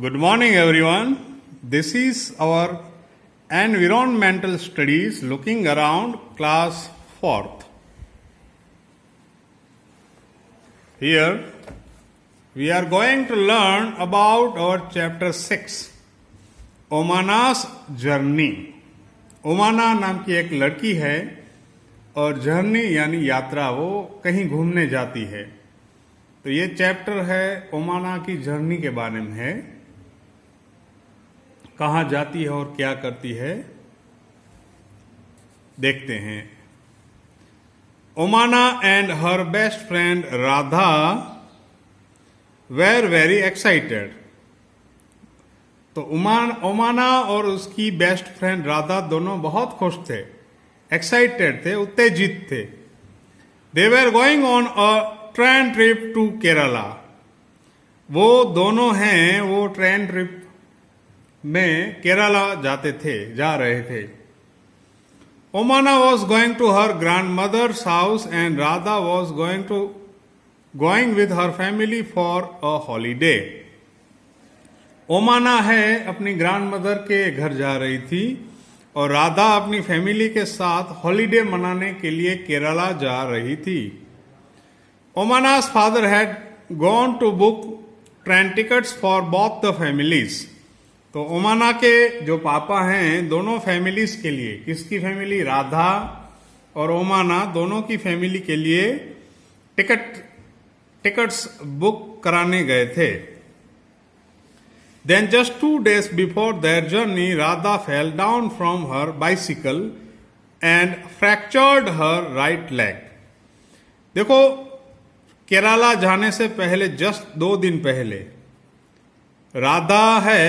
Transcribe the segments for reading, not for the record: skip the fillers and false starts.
Good morning, everyone. This is our environmental studies looking around class 4th. Here, we are going to learn about our chapter 6, Omana's journey. Omana नाम की एक लड़की है और journey यानी यात्रा, वो कहीं घूमने जाती है. तो ये चैप्टर है ओमाना की जर्नी के बारे में है. कहाँ जाती है और क्या करती है देखते हैं. Omana and her best friend Radha were very excited. तो ओमाना और उसकी बेस्ट फ्रेंड राधा दोनों बहुत खुश थे, एक्साइटेड थे, उत्तेजित थे. They were going on a train trip to Kerala. वो दोनों हैं, वो ट्रेन ट्रिप में केरला जा रहे थे. Omana was going to her grandmother's house and Radha was going with her family for a holiday. Omana है अपनी ग्रैंड मदर के घर जा रही थी और राधा अपनी फैमिली के साथ हॉलीडे मनाने के लिए केरला जा रही थी. ओमाना's father had gone to book train tickets for both the families. तो ओमाना के जो पापा हैं दोनों फैमिलीज के लिए, किसकी फैमिली, राधा और ओमाना दोनों की फैमिली के लिए टिकट्स बुक कराने गए थे. Then just 2 days before their journey, Radha fell down from her bicycle and fractured her right leg. देखो, केरला जाने से पहले जस्ट 2 दिन पहले राधा है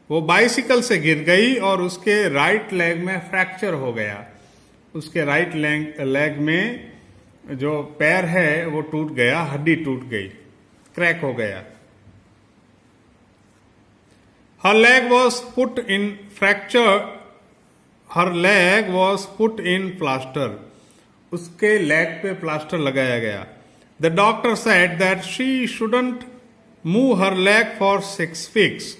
वो बाइसिकल से गिर गई और उसके राइट लेग में फ्रैक्चर हो गया. उसके राइट लेग में जो पैर है वो टूट गया, हड्डी टूट गई, क्रैक हो गया. हर leg was put in plaster. उसके लेग पे प्लास्टर लगाया गया. The doctor said that she shouldn't move her leg for 6 weeks.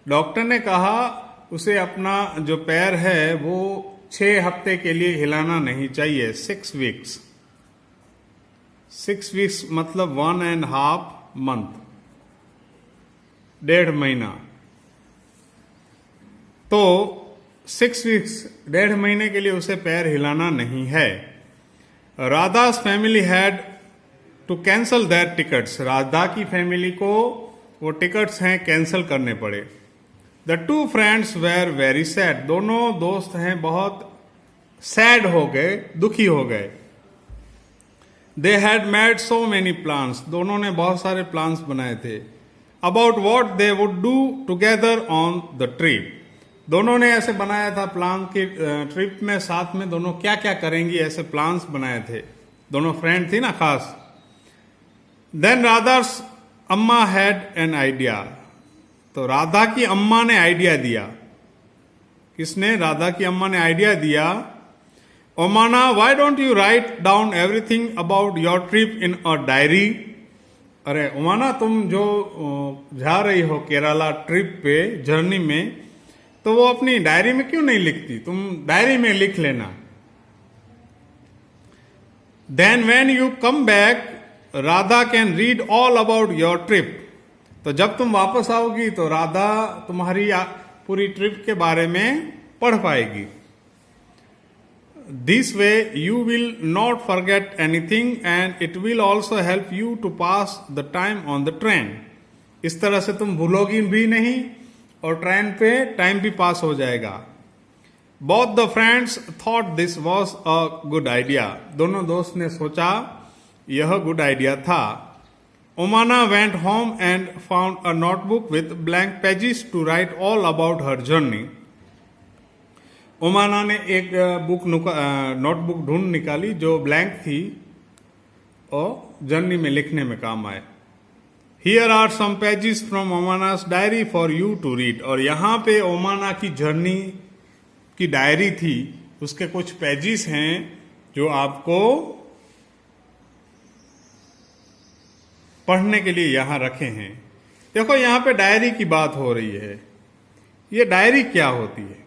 Doctor ने कहा उसे अपना जो पैर है वो 6 हफ्ते के लिए हिलाना नहीं चाहिए. 6 weeks. 6 weeks मतलब 1.5 month, 1.5 महीना. तो 6 weeks, 1.5 महीने के लिए उसे पैर हिलाना नहीं है. Radha's family had to cancel that tickets. Radha की फैमिली को वो टिकट्स हैं कैंसिल करने पड़े. The 2 friends were very sad. दोनों दोस्त हैं बहुत सैड हो गए, दुखी हो गए. They had made so many plans. दोनों ने बहुत सारे प्लान्स बनाए थे. About what they would do together on the trip. दोनों ने ऐसे बनाया था प्लान की ट्रिप में साथ में दोनों क्या क्या करेंगी, ऐसे प्लान्स बनाए थे. दोनों फ्रेंड थी ना खास. देन राधा's अम्मा हैड एन आइडिया. तो राधा की अम्मा ने आइडिया दिया. किसने? राधा की अम्मा ने आइडिया दिया. Omana, why don't you write down everything about your trip in a diary. अरे ओमाना, तुम जो जा रही हो केरला ट्रिप पे, जर्नी में, तो वो अपनी डायरी में क्यों नहीं लिखती? तुम डायरी में लिख लेना. Then when you come back Radha can read all about your trip. तो जब तुम वापस आओगी तो राधा तुम्हारी पूरी ट्रिप के बारे में पढ़ पाएगी. This way you will not forget anything and it will also help you to pass the time on the train. इस तरह से तुम भूलोगी भी नहीं और ट्रेन पे टाइम भी पास हो जाएगा. Both the friends thought this was a good idea. दोनों दोस्त ने सोचा यह गुड आइडिया था. Omana went home and found a notebook with blank pages to write all about her journey. Omana ने एक नोटबुक ढूंढ निकाली जो ब्लैंक थी और जर्नी में लिखने में काम आए. Here are some pages from Omana's diary for you to read. और यहाँ पे ओमाना की जर्नी की डायरी थी, उसके कुछ पेजेस हैं जो आपको पढ़ने के लिए यहां रखे हैं. देखो यहां पे डायरी की बात हो रही है। ये डायरी क्या होती है?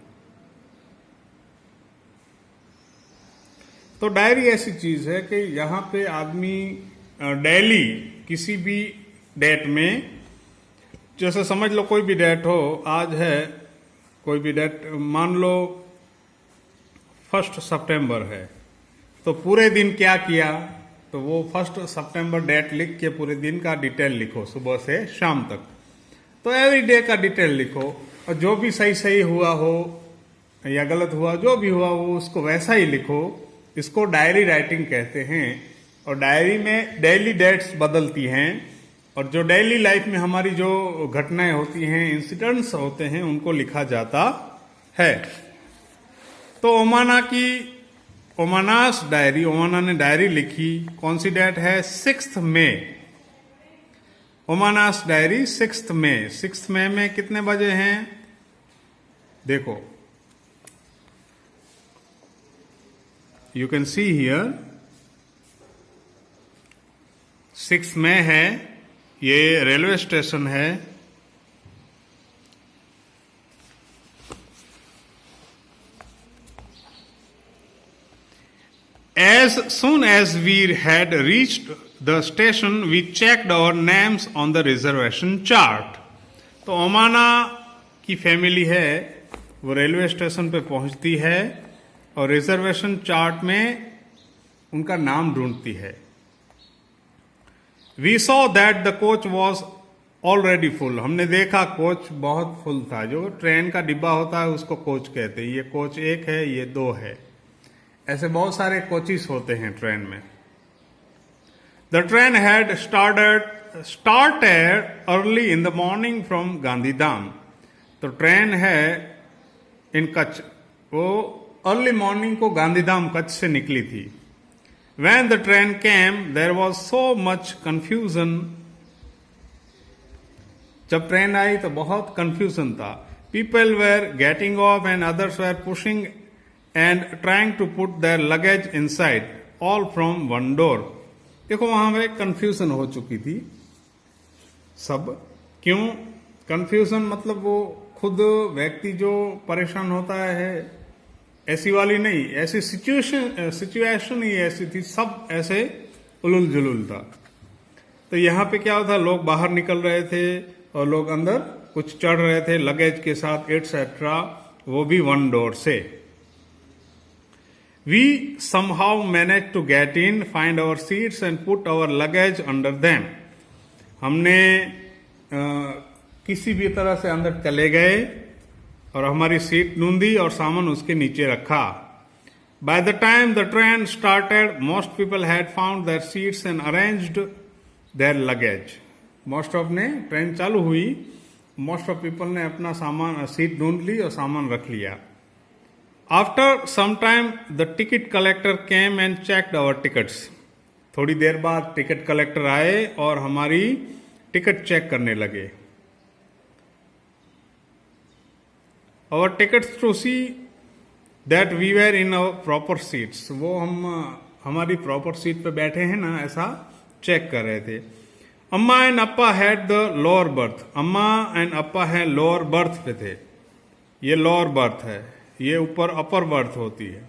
तो डायरी ऐसी चीज है कि यहां पे आदमी डेली किसी भी डेट में, जैसे समझ लो कोई भी डेट हो, आज है कोई भी डेट, मान लो 1 सितंबर है, तो पूरे दिन क्या किया, तो वो 1 सितंबर डेट लिख के पूरे दिन का डिटेल लिखो, सुबह से शाम तक। तो एवरी डे का डिटेल लिखो, और जो भी सही सही हुआ हो या गलत हुआ, जो भी हुआ वो उसको वैसा ही लिखो। इसको डायरी राइटिंग कहते हैं। और डायरी में डेली डेट्स बदलती हैं, और जो डेली लाइफ में हमारी जो घटनाएं होती हैं, इंसिडेंट्स होते हैं, उनको लिखा जाता है। तो ओमानास डायरी, ओमाना ने डायरी लिखी। कौन सी डेट है? 6 मई। ओमानास डायरी 6 मई। 6 मई में कितने बजे हैं? देखो, यू कैन सी हियर 6 मई है, ये रेलवे स्टेशन है। As soon as we had reached the station, we checked our names on the reservation chart. तो ओमाना की फैमिली है, वो रेलवे स्टेशन पे पहुंचती है और रिजर्वेशन चार्ट में उनका नाम ढूंढती है। We saw that the coach was already full. हमने देखा कोच बहुत फुल था। जो ट्रेन का डिब्बा होता है उसको कोच कहते हैं। ये कोच 1 है, ये 2 है, ऐसे बहुत सारे कोचेस होते हैं ट्रेन में। The train had started early in the morning from Gandhidham. तो ट्रेन है इन कच्छ, वो अर्ली मॉर्निंग को गांधीधाम कच्छ से निकली थी। When the train came, there was so much confusion. जब ट्रेन आई तो बहुत कंफ्यूजन था। People were getting off and others were pushing and trying to put their luggage inside, all from one door. देखो वहां पे कंफ्यूजन हो चुकी थी सब। क्यों कंफ्यूजन? मतलब वो खुद व्यक्ति जो परेशान होता है, ऐसी वाली नहीं, ऐसी सिचुएशन ही ऐसी थी, सब ऐसे उलुल जुलुल था। तो यहाँ पे क्या होता, लोग बाहर निकल रहे थे और लोग अंदर कुछ चढ़ रहे थे लगेज के साथ एटसेट्रा, वो भी वन डोर से। We somehow manage to get in, find our seats and put our luggage under them. हमने किसी भी तरह से अंदर चले गए और हमारी सीट ढूंढी और सामान उसके नीचे रखा। By the time the train started, most people had found their seats and arranged their luggage. Most of ने, ट्रेन चालू हुई, मोस्ट ऑफ पीपल ने अपना सामान, सीट ढूंढ ली और सामान रख लिया। After some time the ticket collector came and checked our tickets. थोड़ी देर बाद टिकट कलेक्टर आए और हमारी टिकट चेक करने लगे। Our tickets to see that we were in our proper seats. वो हम हमारी प्रॉपर सीट पे बैठे हैं ना, ऐसा चेक कर रहे थे। अम्मा and Appa had the lower berth. अम्मा एंड अप्पा है लोअर बर्थ पे थे। ये लोअर बर्थ है, ये ऊपर अपर बर्थ होती है।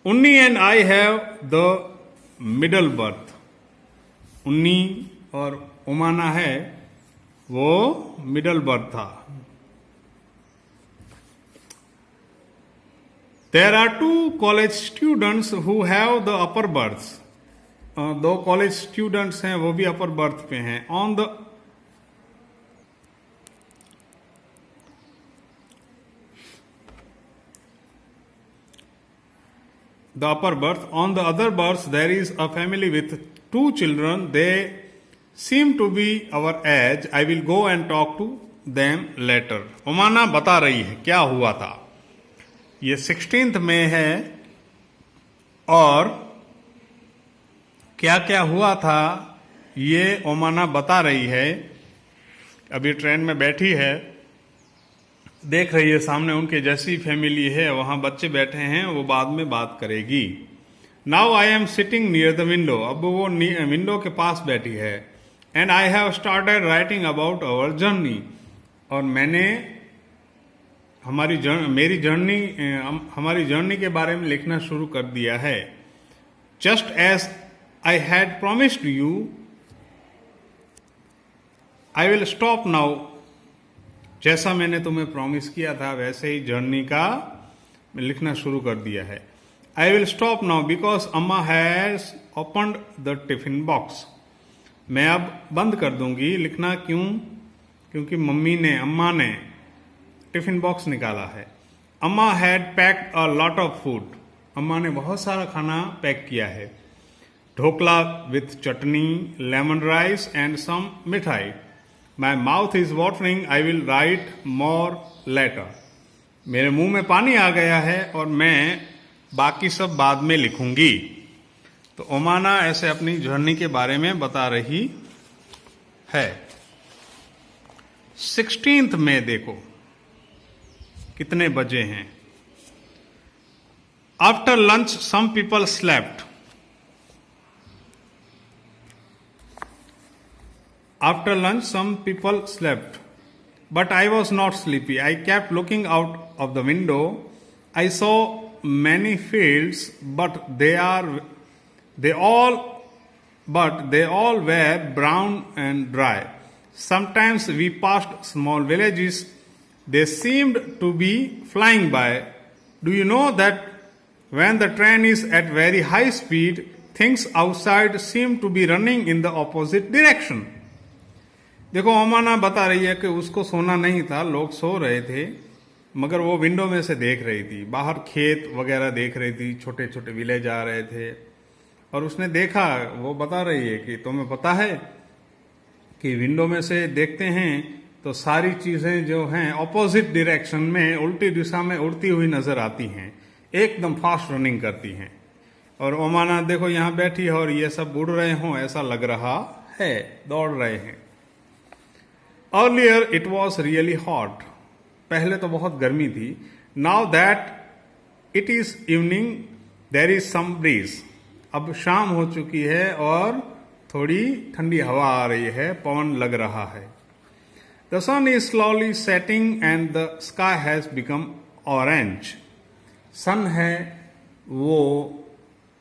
उन्नी and I have the middle birth. उन्नी और उमाना है, वो मिडल बर्थ था। There are 2 college students who have the upper berths. 2 college students हैं, वो भी अपर बर्थ पे हैं। On the upper berth. On the other berth, there is a family with 2 children. They seem to be our age. I will go and talk to them later. ओमाना बता रही है क्या हुआ था। ये 16th में है और क्या क्या हुआ था ये ओमाना बता रही है। अभी ट्रेन में बैठी है, देख रही है सामने उनके जैसी फैमिली है, वहां बच्चे बैठे हैं, वो बाद में बात करेगी। Now I am sitting near the window. अब वो विंडो के पास बैठी है। And I have started writing about our journey, और मैंने हमारी जर्नी के बारे में लिखना शुरू कर दिया है। Just as I had promised you I will stop now, जैसा मैंने तुम्हें प्रॉमिस किया था वैसे ही जर्नी का लिखना शुरू कर दिया है। I will stop now because Amma has opened the tiffin box, मैं अब बंद कर दूंगी लिखना, क्योंकि अम्मा ने टिफिन बॉक्स निकाला है। Amma had packed a lot of food, अम्मा ने बहुत सारा खाना पैक किया है। Dhokla with chutney, lemon rice and some mithai. My mouth is watering, I will write more later, मेरे मुंह में पानी आ गया है और मैं बाकी सब बाद में लिखूंगी। तो ओमाना ऐसे अपनी जर्नी के बारे में बता रही है। 16th में देखो कितने बजे हैं। After lunch some people slept, after lunch some people slept but I was not sleepy, I kept looking out of the window, I saw many fields but they all were brown and dry. Sometimes we passed small villages, they seemed to be flying by. Do you know that when the train is at very high speed, things outside seem to be running in the opposite direction? देखो ओमाना बता रही है कि उसको सोना नहीं था, लोग सो रहे थे, मगर वो विंडो में से देख रही थी, बाहर खेत वगैरह देख रही थी, छोटे छोटे विलेज आ रहे थे, और उसने देखा, वो बता रही है कि तुम्हें पता है कि विंडो में से देखते हैं तो सारी चीजें जो हैं ऑपोजिट डायरेक्शन में, उल्टी दिशा में उड़ती हुई नजर आती हैं, एकदम फास्ट रनिंग करती हैं। और ओमाना देखो यहाँ बैठी है और ये सब उड़ रहे हों ऐसा लग रहा है, दौड़ रहे हैं। Earlier it was really hot, पहले तो बहुत गर्मी थी। Now that it is evening there is some breeze, अब शाम हो चुकी है और थोड़ी ठंडी हवा आ रही है, पवन लग रहा है। The sun is slowly setting and the sky has become orange, sun है वो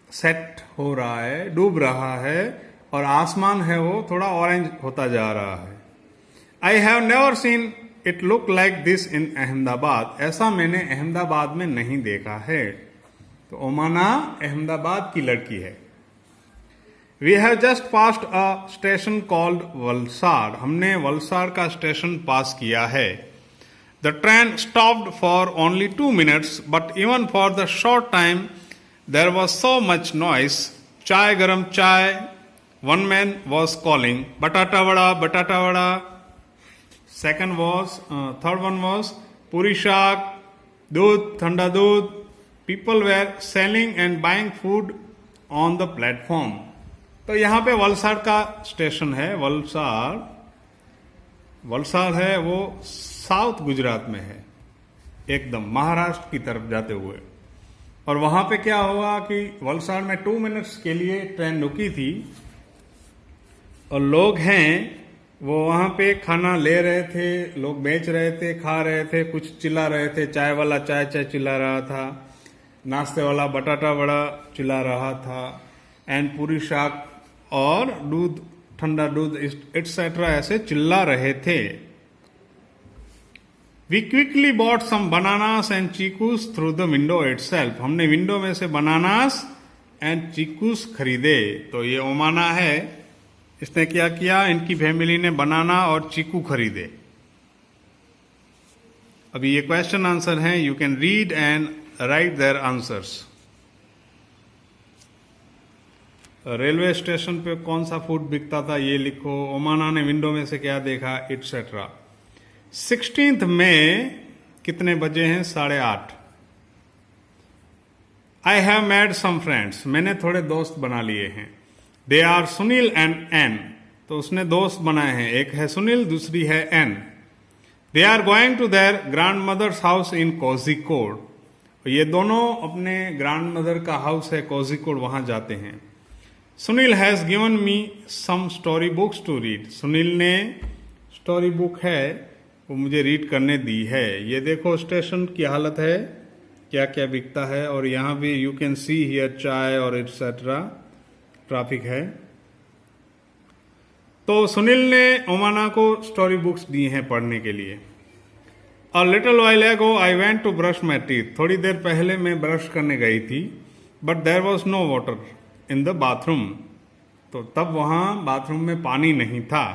सेट हो रहा है, डूब रहा है, और आसमान है वो थोड़ा ऑरेंज होता जा रहा है। I have never seen it look like this in Ahmedabad, ऐसा मैंने अहमदाबाद में नहीं देखा है। तो ओमाना अहमदाबाद की लड़की है। We have just passed a station called Valsad, हमने वलसाड का स्टेशन पास किया है। The train stopped for only 2 minutes, but even for the short time there was so much noise. चाय गरम चाय, वन मैन वॉज कॉलिंग बटाटा वड़ा बटाटा वड़ा। थर्ड वन वॉज पूरी शाक, दूध ठंडा दूध। People were selling and buying food on the platform. तो यहाँ पे वलसाड का स्टेशन है। वलसाड है वो साउथ गुजरात में है, एकदम महाराष्ट्र की तरफ जाते हुए। और वहां पे क्या हुआ कि वलसाड में 2 minutes के लिए ट्रेन रुकी थी, और लोग हैं वो वहां पे खाना ले रहे थे, लोग बेच रहे थे, खा रहे थे, कुछ चिल्ला रहे थे। चाय वाला चाय चाय चिल्ला रहा था, नाश्ते वाला बटाटा वड़ा चिल्ला रहा था, एंड पूरी शाक और दूध ठंडा दूध एटसेट्रा ऐसे चिल्ला रहे थे। We quickly bought some bananas and chikoos through the window itself, हमने विंडो में से बनानास एंड चीकूस खरीदे। तो ये ओमाना है, इसने क्या किया, इनकी फैमिली ने बनाना और चीकू खरीदे। अभी ये क्वेश्चन आंसर हैं, you can read and right their answers. Railway station पे कौन सा फूड बिकता था ये लिखो, ओमाना ने विंडो में से क्या देखा, एटसेट्रा। 16th में कितने बजे हैं, 8:30। I have made some friends, मैंने थोड़े दोस्त बना लिए हैं। They are Sunil and Ann, तो उसने दोस्त बनाए हैं, एक है सुनील दूसरी है Ann. They are going to their grandmother's house in Kozhikode, ये दोनों अपने ग्रैंड मदर का हाउस है कोझिकोड, वहां जाते हैं। Sunil has given me some story books to read. Sunil ने स्टोरी बुक है वो मुझे रीड करने दी है। ये देखो स्टेशन की हालत है, क्या क्या बिकता है, और यहाँ भी यू कैन सी हियर चाय और एटसेट्रा, ट्रैफिक है। तो सुनील ने ओमाना को स्टोरी बुक्स दी हैं पढ़ने के लिए। अ little while ago I went to brush my teeth. थोड़ी देर पहले मैं ब्रश करने गई थी, but there was no water in the bathroom. तो तब वहां बाथरूम में पानी नहीं था।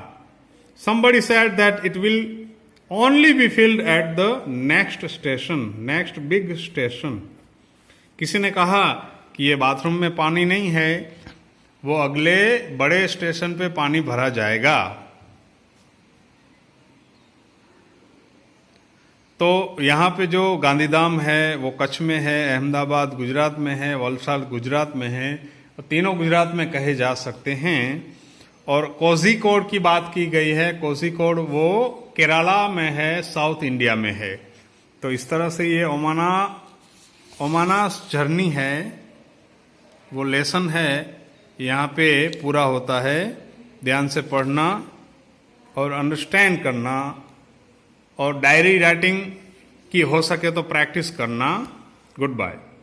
Somebody said that it will only be filled at the next station, next big station. किसी ने कहा कि ये बाथरूम में पानी नहीं है, वो अगले बड़े स्टेशन पे पानी भरा जाएगा। तो यहाँ पे जो गांधीधाम है वो कच्छ में है, अहमदाबाद गुजरात में है, वलसाड गुजरात में है, तीनों गुजरात में कहे जा सकते हैं। और कोझिकोड की बात की गई है। कोझिकोड वो केरला में है, साउथ इंडिया में है। तो इस तरह से ये ओमाना जर्नी है, वो लेसन है, यहाँ पे पूरा होता है। ध्यान से पढ़ना और अंडरस्टैंड करना, और डायरी राइटिंग की हो सके तो प्रैक्टिस करना। Good bye.